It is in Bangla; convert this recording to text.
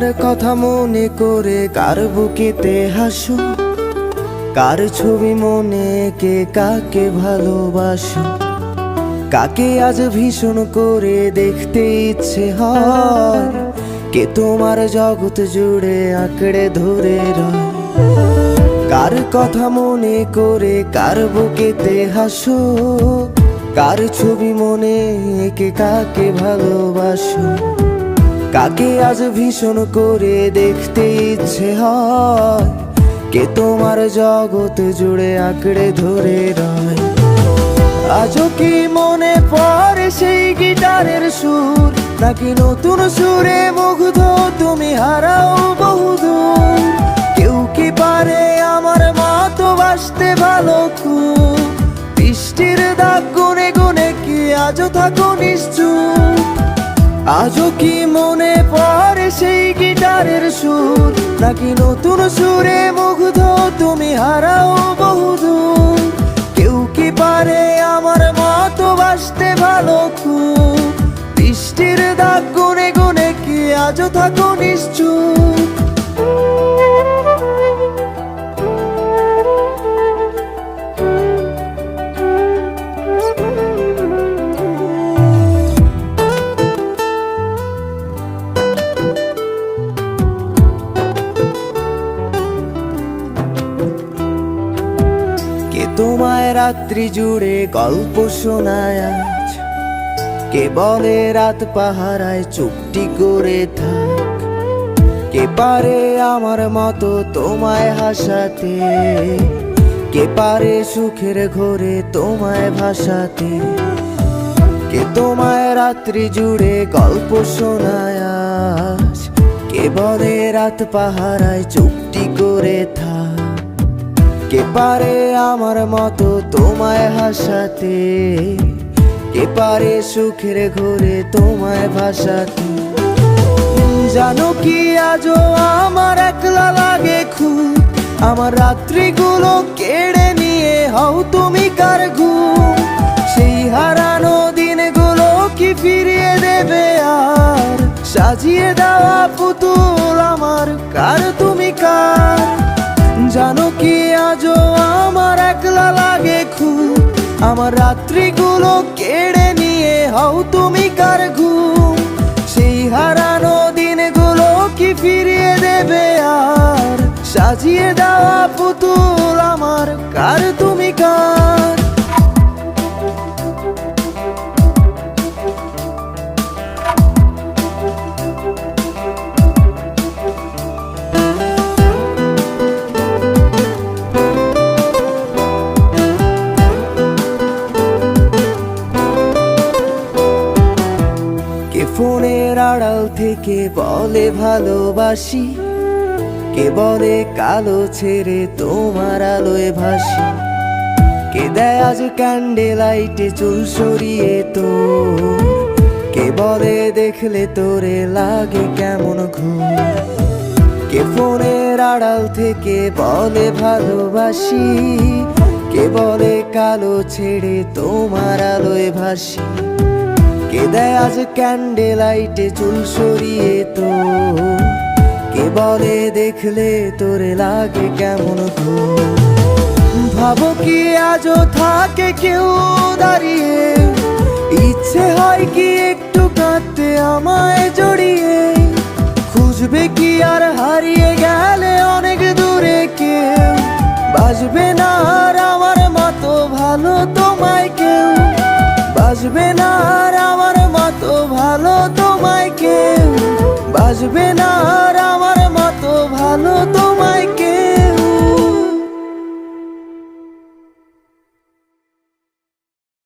কার কথা মনে করে কার বুকেতে হাসো, কার ছবি মনে কে কাকে ভালোবাসো, কাকে আজ ভীষণ করে দেখতে ইচ্ছে হয়, কে তোমার জগৎ জুড়ে আঁকড়ে ধরে রয়। কার কথা মনে করে কার বুকেতে হাসো, কার ছবি মনে কে কাকে ভালোবাসো, কাকে আজ ভীষণ করে দেখতে ইচ্ছে হয়, কে তোমার জগৎ জুড়ে আঁকড়ে ধরে রয়। আজও কি মনে পড়ে সেই গিটারের সুর, নাকি নতুন সুরে মুগ্ধ তুমি হারাও বহুদূর? কেউ কি পারে আমার মতো বাসতে ভালো খুব, বৃষ্টির দাগ গুনে গুনে কি আজও থাকো নিশ্চুপ? আজও কি মনে পড়ে সেই গিটারের সুর, নাকি নতুন সুরে মুগ্ধ তুমি হারাও বহুদূর? কেউ কি পারে আমার মতো বাসতে ভালো খুব, বৃষ্টির দাগ গুনে গুনে কি আজও থাকো নিশ্চুপ? তোমায় রাত্রি জুড়ে গল্প শোনায় আজ, কে বলে রাত পাহারায় চুপটি করে থাক, কে পারে আমার মতো তোমায় হাসাতে, কে পারে সুখের ঘোরে তোমায় ভাসাতে? কে তোমায় রাত্রি জুড়ে গল্প শোনায় আজ, কে বলে রাত পাহারায় চুপটি করে থাক, কে পারে আমার মতো তোমায় হাসাতে, কে পারে সুখের ঘোরে তোমায় ভাসাতে? জানো কি আজও আমার একলা লাগে খুব, আমার রাত্রিগুলো কেড়ে নিয়ে হও তুমি কার ঘুম? সেই হারানো দিনগুলো কি ফিরিয়ে দেবে আর, সাজিয়ে দেওয়া পুতুল আমার কার তুমি কার? জানো কি আজও আমার একলা লাগে খুব, আমার রাত্রিগুলো কেড়ে নিয়ে হও তুমি কার ঘুম? সেই হারানো দিনগুলো কি ফিরিয়ে দেবে আর, সাজিয়ে দেওয়া পুতুল আমার কার তুমি কার? ফোনের আড়াল থেকে বলে ভালোবাসি, কে বলে কালো ছেড়ে তোমার আলোয় ভাসি, কে দেয় আজ ক্যান্ডেল লাইটে চুল সরিয়ে তোর, কে বলে দেখলে তোরে লাগে কেমন ঘুম? কে ফোনের আড়াল থেকে বলে ভালোবাসি, কে বলে কালো ছেড়ে তোমার আলোয় ভাসি, কে দেয় আজ ক্যান্ডেল লাইটে চুল সরিয়ে তোর, কে বলে দেখলে তোরে লাগে কেমন ঘুম? ভাবো কি আজও থাকে কেউ দাঁড়িয়ে, ইচ্ছে হয় কি একটু কাঁদতে আমায় জড়িয়ে, খুঁজবে কি আর হারিয়ে